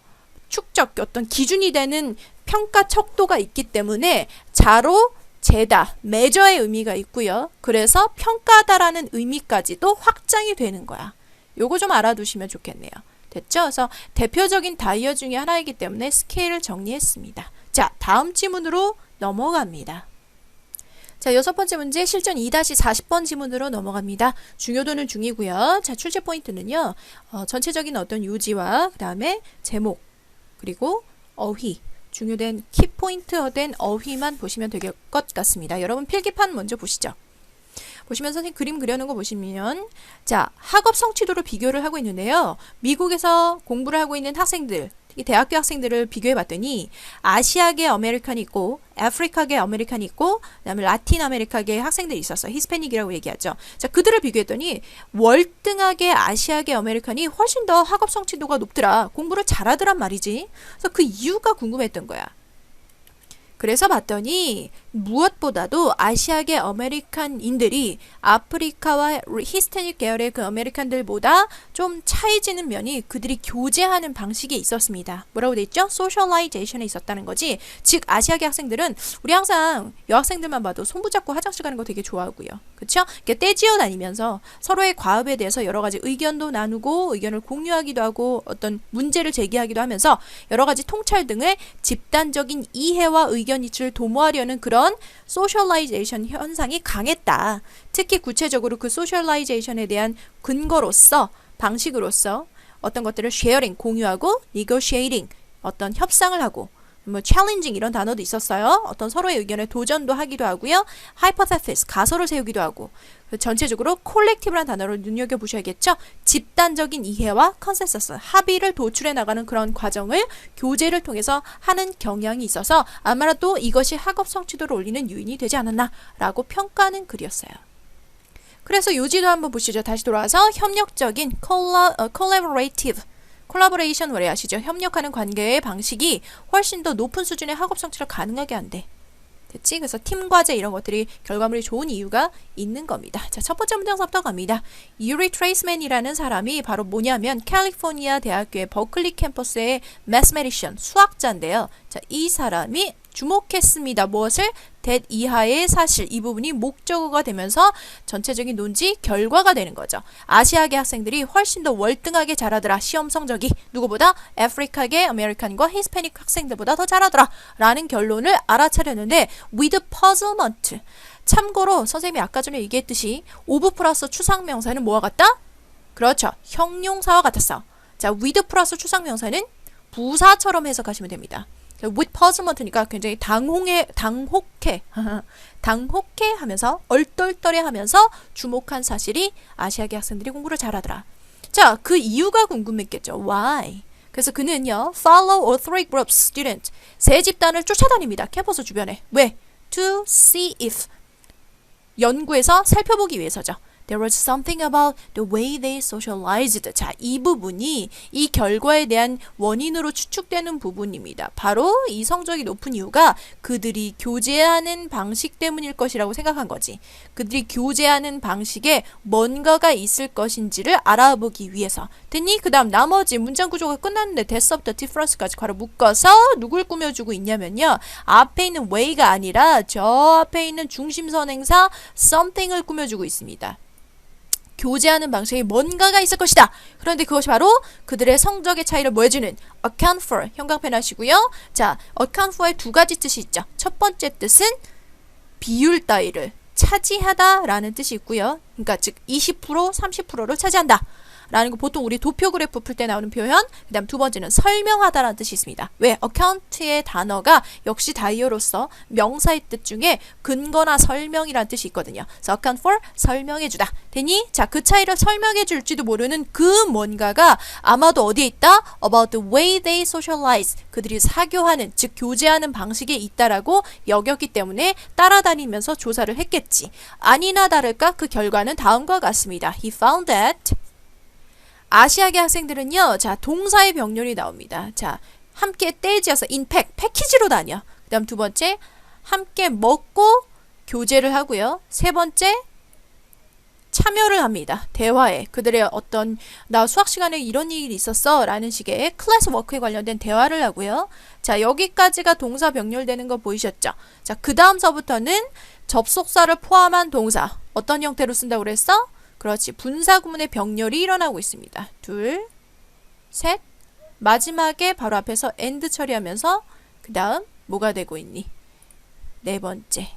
축적, 어떤 기준이 되는 평가 척도가 있기 때문에 자로 재다, measure의 의미가 있고요. 그래서 평가다라는 의미까지도 확장이 되는 거야. 요거 좀 알아두시면 좋겠네요. 됐죠? 그래서 대표적인 다이어 중에 하나이기 때문에 스케일을 정리했습니다. 자, 다음 지문으로 넘어갑니다. 자, 6번째 문제 실전 2-40번 지문으로 넘어갑니다. 중요도는 중이고요. 자, 출제 포인트는요. 전체적인 어떤 요지와 그 다음에 제목 그리고 어휘 중요된 키포인트된 어휘만 보시면 될 것 같습니다. 여러분 필기판 먼저 보시죠. 보시면 선생님 그림 그려놓은 거 보시면 자, 학업 성취도를 비교를 하고 있는데요. 미국에서 공부를 하고 있는 학생들 특히 대학교 학생들을 비교해 봤더니 아시아계 아메리칸이 있고 아프리카계 아메리칸이 있고 그다음에 라틴 아메리카계 학생들이 있었어요. 히스패닉이라고 얘기하죠. 자, 그들을 비교했더니 월등하게 아시아계 아메리칸이 훨씬 더 학업 성취도가 높더라. 공부를 잘하더란 말이지. 그래서 그 이유가 궁금했던 거야. 그래서 봤더니 무엇보다도 아시아계 아메리칸인들이 아프리카와 히스패닉 계열의 그 아메리칸들보다 좀 차이지는 면이 그들이 교제하는 방식에 있었습니다. 뭐라고 돼 있죠? 소셜라이제이션에 있었다는 거지. 즉 아시아계 학생들은 우리 항상 여학생들만 봐도 손 붙잡고 화장실 가는 거 되게 좋아하고요. 그쵸? 이렇게 떼지어 다니면서 서로의 과업에 대해서 여러 가지 의견도 나누고 의견을 공유하기도 하고 어떤 문제를 제기하기도 하면서 여러 가지 통찰 등을 집단적인 이해와 의견 이치를 도모하려는 그런 소셜라이제이션 현상이 강했다. 특히 구체적으로 그 소셜라이제이션에 대한 근거로서 방식으로서 어떤 것들을 쉐어링 공유하고 negotiating 어떤 협상을 하고 뭐 challenging 이런 단어도 있었어요. 어떤 서로의 의견에 도전도 하기도 하고요. hypothesis 가설을 세우기도 하고 전체적으로 collective라는 단어를 눈여겨보셔야겠죠. 집단적인 이해와 컨센서스 합의를 도출해 나가는 그런 과정을 교제를 통해서 하는 경향이 있어서 아마도 이것이 학업 성취도를 올리는 요인이 되지 않았나 라고 평가하는 글이었어요. 그래서 요지도 한번 보시죠. 다시 돌아와서 협력적인 collaborative 콜라보레이션 원래 아시죠? 협력하는 관계의 방식이 훨씬 더 높은 수준의 학업 성취를 가능하게 한대. 됐지? 그래서 팀 과제 이런 것들이 결과물이 좋은 이유가 있는 겁니다. 자, 첫 번째 문장서부터 갑니다. 유리 트레이스맨이라는 사람이 바로 뭐냐면 캘리포니아 대학교의 버클리 캠퍼스의 매스메디션 수학자인데요. 자, 이 사람이 주목했습니다. 무엇을? that 이하의 사실 이 부분이 목적어가 되면서 전체적인 논지 결과가 되는 거죠. 아시아계 학생들이 훨씬 더 월등하게 잘하더라. 시험 성적이 누구보다 아프리카계 아메리칸과 히스패닉 학생들보다 더 잘하더라 라는 결론을 알아차렸는데 with puzzlement 참고로 선생님이 아까 전에 얘기했듯이 of 플러스 추상명사는 뭐와 같다? 그렇죠. 형용사와 같았어. 자, with 플러스 추상명사는 부사처럼 해석하시면 됩니다. with puzzlement니까 굉장히 당혹해 하면서 얼떨떨해 하면서 주목한 사실이 아시아계 학생들이 공부를 잘하더라. 자, 그 이유가 궁금했겠죠. Why? 그래서 그는요, follow all three groups student 세 집단을 쫓아다닙니다. 캠퍼스 주변에. 왜? To see if 연구해서 살펴보기 위해서죠. There was something about the way they socialized. 자, 이 부분이 이 결과에 대한 원인으로 추측되는 부분입니다. 바로 이 성적이 높은 이유가 그들이 교제하는 방식 때문일 것이라고 생각한 거지. 그들이 교제하는 방식에 뭔가가 있을 것인지를 알아보기 위해서. 됐니? 그 다음 나머지 문장 구조가 끝났는데 대서부터 디퍼런스까지 괄호 묶어서 누굴 꾸며주고 있냐면요. 앞에 있는 way가 아니라 저 앞에 있는 중심선 행사 something을 꾸며주고 있습니다. 교제하는 방식에 뭔가가 있을 것이다. 그런데 그것이 바로 그들의 성적의 차이를 뭐해주는 account for 형광펜 하시고요. 자, account for의 두 가지 뜻이 있죠. 첫 번째 뜻은 비율 따위를 차지하다 라는 뜻이 있고요. 그러니까 즉 20% 30%를 차지한다 라는 거 보통 우리 도표 그래프 풀 때 나오는 표현. 그 다음 두 번째는 설명하다라는 뜻이 있습니다. 왜? account의 단어가 역시 다이어로서 명사의 뜻 중에 근거나 설명이라는 뜻이 있거든요. 그래서 account for 설명해주다. 되니? 자, 그 차이를 설명해줄지도 모르는 그 뭔가가 아마도 어디에 있다? about the way they socialize. 그들이 사교하는, 즉 교제하는 방식에 있다라고 여겼기 때문에 따라다니면서 조사를 했겠지. 아니나 다를까 그 결과는 다음과 같습니다. He found that 아시아계 학생들은요, 자, 동사의 병렬이 나옵니다. 자, 함께 떼지어서 패키지로 다녀. 그 다음 두 번째, 함께 먹고 교제를 하고요. 세 번째, 참여를 합니다. 대화에. 그들의 어떤 나 수학 시간에 이런 일이 있었어 라는 식의 클래스 워크에 관련된 대화를 하고요. 자, 여기까지가 동사 병렬되는 거 보이셨죠? 자, 그 다음서부터는 접속사를 포함한 동사 어떤 형태로 쓴다고 그랬어? 그렇지. 분사 구문의 병렬이 일어나고 있습니다. 둘, 셋, 마지막에 바로 앞에서 and 처리하면서 그 다음 뭐가 되고 있니? 네 번째가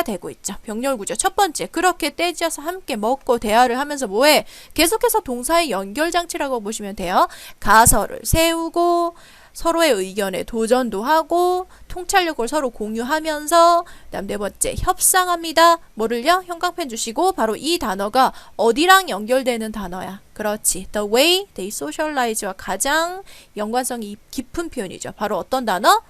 되고 있죠. 병렬 구조. 첫 번째, 그렇게 떼지어서 함께 먹고 대화를 하면서 뭐해? 계속해서 동사의 연결장치라고 보시면 돼요. 가설을 세우고 서로의 의견에 도전도 하고 통찰력을 서로 공유하면서 그다음 네 번째, 협상합니다. 뭐를요? 형광펜 주시고 바로 이 단어가 어디랑 연결되는 단어야? 그렇지. The way they socialize와 가장 연관성이 깊은 표현이죠. 바로 어떤 단어?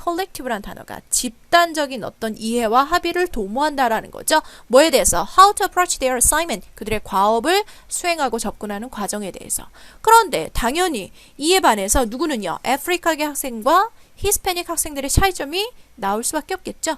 collective라는 단어가 집단적인 어떤 이해와 합의를 도모한다라는 거죠. 뭐에 대해서? How to approach their assignment. 그들의 과업을 수행하고 접근하는 과정에 대해서. 그런데 당연히 이에 반해서 누구는요? 아프리카계 학생과 히스패닉 학생들의 차이점이 나올 수밖에 없겠죠.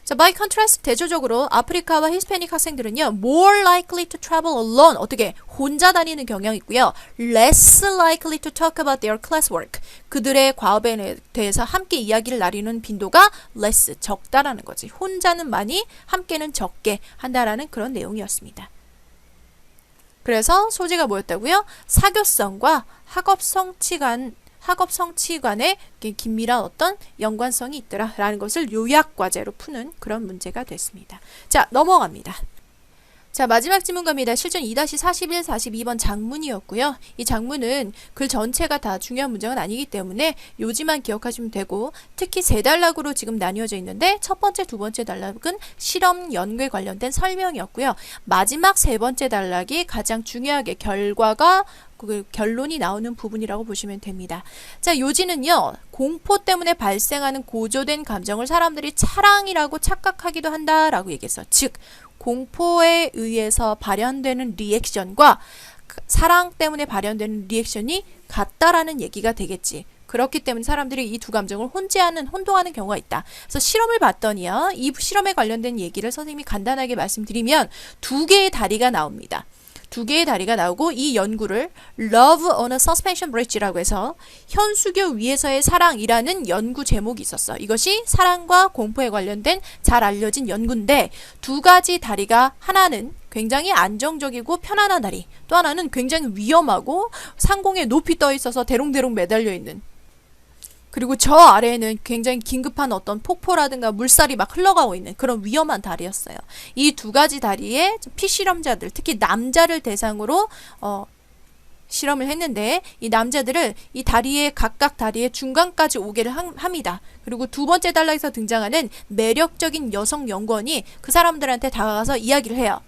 자, by contrast, 대조적으로 아프리카와 히스패닉 학생들은요, more likely to travel alone, 어떻게 혼자 다니는 경향이 있고요, less likely to talk about their classwork, 그들의 과업에 대해서 함께 이야기를 나누는 빈도가 less, 적다라는 거지. 혼자는 많이, 함께는 적게 한다라는 그런 내용이었습니다. 그래서 소재가 뭐였다고요? 사교성과 학업 성취 간의 긴밀한 어떤 연관성이 있더라라는 것을 요약과제로 푸는 그런 문제가 됐습니다. 자, 넘어갑니다. 자, 마지막 질문 갑니다. 실전 2-41, 42번 장문이었고요. 이 장문은 글 전체가 다 중요한 문장은 아니기 때문에 요지만 기억하시면 되고, 특히 세 단락으로 지금 나뉘어져 있는데 첫 번째, 두 번째 단락은 실험 연구에 관련된 설명이었고요. 마지막 세 번째 단락이 가장 중요하게 결과가 그 결론이 나오는 부분이라고 보시면 됩니다. 자, 요지는요, 공포 때문에 발생하는 고조된 감정을 사람들이 사랑이라고 착각하기도 한다라고 얘기했어. 즉, 공포에 의해서 발현되는 리액션과 사랑 때문에 발현되는 리액션이 같다라는 얘기가 되겠지. 그렇기 때문에 사람들이 이 두 감정을 혼동하는 경우가 있다. 그래서 실험을 봤더니요, 이 실험에 관련된 얘기를 선생님이 간단하게 말씀드리면 두 개의 다리가 나옵니다. 두 개의 다리가 나오고 이 연구를 Love on a Suspension Bridge라고 해서 현수교 위에서의 사랑이라는 연구 제목이 있었어. 이것이 사랑과 공포에 관련된 잘 알려진 연구인데, 두 가지 다리가 하나는 굉장히 안정적이고 편안한 다리, 또 하나는 굉장히 위험하고 상공에 높이 떠 있어서 대롱대롱 매달려 있는, 그리고 저 아래에는 굉장히 긴급한 어떤 폭포라든가 물살이 막 흘러가고 있는 그런 위험한 다리였어요. 이 두 가지 다리에 피실험자들, 특히 남자를 대상으로 실험을 했는데, 이 남자들을 이 다리의 각각 다리의 중간까지 오게를 합니다. 그리고 두 번째 단락에서 등장하는 매력적인 여성 연구원이 그 사람들한테 다가가서 이야기를 해요.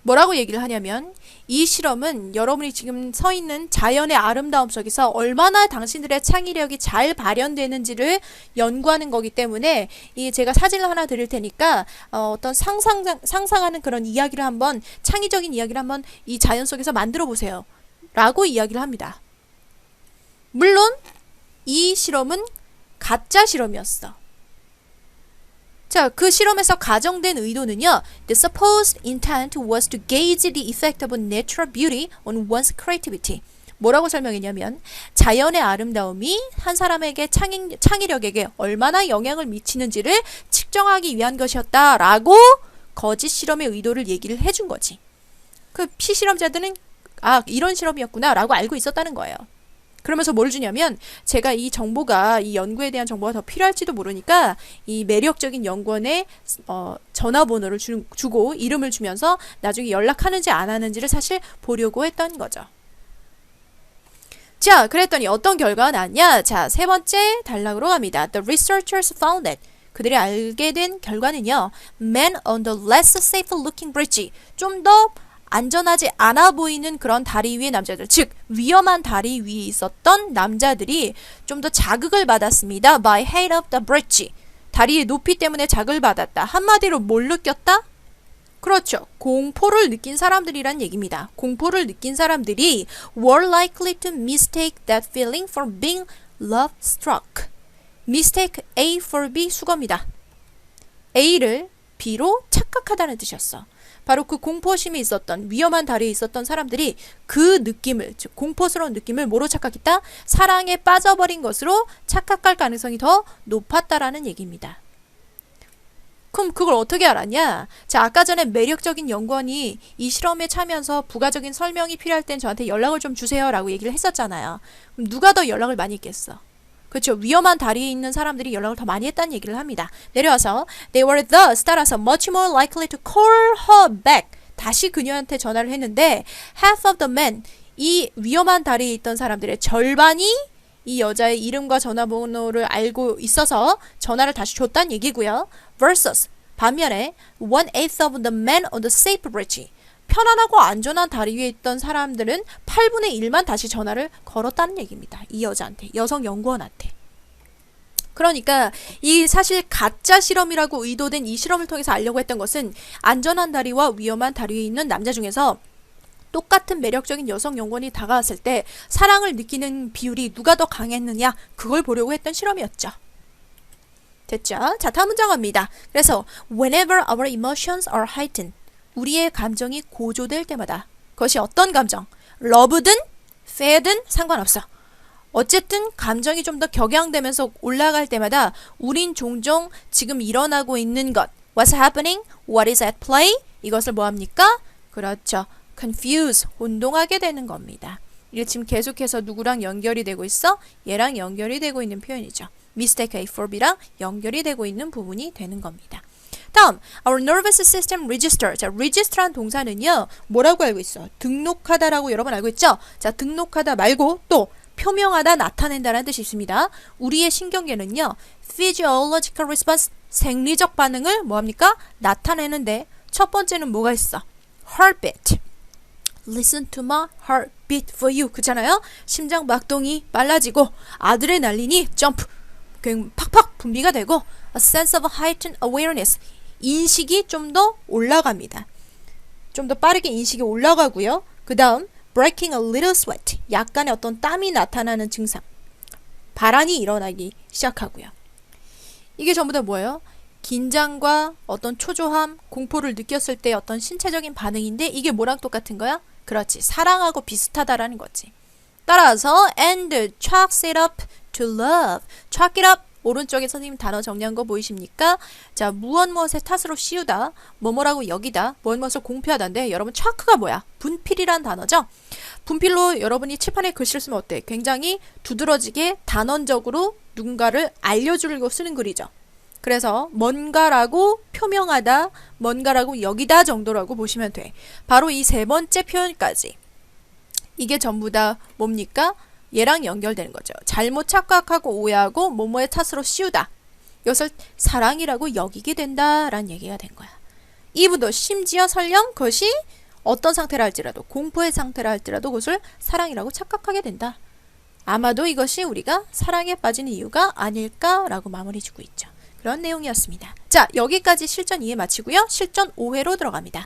뭐라고 얘기를 하냐면, 이 실험은 여러분이 지금 서 있는 자연의 아름다움 속에서 얼마나 당신들의 창의력이 잘 발현되는지를 연구하는 거기 때문에, 이 제가 사진을 하나 드릴 테니까 어떤 상상하는 그런 이야기를 한번, 창의적인 이야기를 한번 이 자연 속에서 만들어 보세요 라고 이야기를 합니다. 물론 이 실험은 가짜 실험이었어. 자, 그 실험에서 가정된 의도는요, The supposed intent was to gauge the effect of natural beauty on one's creativity. 뭐라고 설명했냐면, 자연의 아름다움이 한 사람에게 창의력에게 얼마나 영향을 미치는지를 측정하기 위한 것이었다라고 거짓 실험의 의도를 얘기를 해준 거지. 그 피실험자들은 이런 실험이었구나 라고 알고 있었다는 거예요. 그러면서 뭘 주냐면, 제가 이 정보가, 이 연구에 대한 정보가 더 필요할지도 모르니까 이 매력적인 연구원의 전화번호를 주고 이름을 주면서 나중에 연락하는지 안 하는지를 사실 보려고 했던 거죠. 자, 그랬더니 어떤 결과가 나왔냐? 자, 세 번째 단락으로 갑니다. The researchers found that, 그들이 알게 된 결과는요, men on the less safe looking bridge, 좀 더 안전하지 않아 보이는 그런 다리 위의 남자들, 즉 위험한 다리 위에 있었던 남자들이 좀 더 자극을 받았습니다. By height of the bridge, 다리의 높이 때문에 자극을 받았다. 한마디로 뭘 느꼈다? 그렇죠. 공포를 느낀 사람들이란 얘기입니다. 공포를 느낀 사람들이 were likely to mistake that feeling for being love struck. mistake A for B 수거입니다. A를 B로 착각하다는 뜻이었어. 바로 그 공포심이 있었던 위험한 다리에 있었던 사람들이 그 느낌을 즉 공포스러운 느낌을 뭐로 착각했다? 사랑에 빠져버린 것으로 착각할 가능성이 더 높았다라는 얘기입니다. 그럼 그걸 어떻게 알았냐? 자, 아까 전에 매력적인 연구원이 이 실험에 참여해서 부가적인 설명이 필요할 땐 저한테 연락을 좀 주세요 라고 얘기를 했었잖아요. 그럼 누가 더 연락을 많이 했겠어? 그렇죠. 위험한 다리에 있는 사람들이 연락을 더 많이 했다는 얘기를 합니다. 내려와서 They were thus 따라서 much more likely to call her back. 다시 그녀한테 전화를 했는데 half of the men 이 위험한 다리에 있던 사람들의 절반이 이 여자의 이름과 전화번호를 알고 있어서 전화를 다시 줬다는 얘기고요. versus 반면에 1/8 of the men on the safe bridge 편안하고 안전한 다리 위에 있던 사람들은 8분의 1만 다시 전화를 걸었다는 얘기입니다. 이 여자한테, 여성 연구원한테. 그러니까 이 사실 가짜 실험이라고 의도된 이 실험을 통해서 알려고 했던 것은 안전한 다리와 위험한 다리 위에 있는 남자 중에서 똑같은 매력적인 여성 연구원이 다가왔을 때 사랑을 느끼는 비율이 누가 더 강했느냐 그걸 보려고 했던 실험이었죠. 됐죠? 자, 다음 문장 갑니다. 그래서 whenever our emotions are heightened 우리의 감정이 고조될 때마다 그것이 어떤 감정? 러브든 fear든 상관없어. 어쨌든 감정이 좀 더 격양되면서 올라갈 때마다 우린 종종 지금 일어나고 있는 것 What's happening? What is at play? 이것을 뭐합니까? 그렇죠. confuse, 혼동하게 되는 겁니다. 이게 지금 계속해서 누구랑 연결이 되고 있어? 얘랑 연결이 되고 있는 표현이죠. mistake A for B랑 연결이 되고 있는 부분이 되는 겁니다. 다음, our nervous system register. 자, register란 동사는요, 뭐라고 알고 있어? 등록하다라고 여러분 알고 있죠? 자, 등록하다 말고 또 표명하다, 나타낸다라는 뜻이 있습니다. 우리의 신경계는요, physiological response, 생리적 반응을 뭐합니까? 나타내는데 첫 번째는 뭐가 있어? heartbeat. Listen to my heartbeat for you. 그렇잖아요? 심장 박동이 빨라지고 아드레날린이 점프, 팍팍 분비가 되고 a sense of heightened awareness. 인식이 좀 더 올라갑니다. 좀 더 빠르게 인식이 올라가고요. 그 다음 breaking a little sweat. 약간의 어떤 땀이 나타나는 증상. 발한이 일어나기 시작하고요. 이게 전부 다 뭐예요? 긴장과 어떤 초조함, 공포를 느꼈을 때 어떤 신체적인 반응인데 이게 뭐랑 똑같은 거야? 그렇지. 사랑하고 비슷하다라는 거지. 따라서 and chalks it up to love. chalk it up. 오른쪽에 선생님 단어 정리한 거 보이십니까? 자, 무엇무엇의 탓으로 씌우다, 뭐뭐라고 여기다, 무엇무엇을 공표하다인데 여러분 chalk가 뭐야? 분필이란 단어죠? 분필로 여러분이 칠판에 글씨를 쓰면 어때? 굉장히 두드러지게 단언적으로 누군가를 알려주려고 쓰는 글이죠. 그래서 뭔가라고 표명하다, 뭔가라고 여기다 정도라고 보시면 돼. 바로 이 세 번째 표현까지. 이게 전부 다 뭡니까? 얘랑 연결되는 거죠. 잘못 착각하고 오해하고 뭐뭐의 탓으로 씌우다. 이것을 사랑이라고 여기게 된다라는 얘기가 된 거야. 이분도 심지어 설령 그것이 어떤 상태라 할지라도 공포의 상태라 할지라도 그것을 사랑이라고 착각하게 된다. 아마도 이것이 우리가 사랑에 빠지는 이유가 아닐까라고 마무리 주고 있죠. 그런 내용이었습니다. 자, 여기까지 실전 2회 마치고요. 실전 5회로 들어갑니다.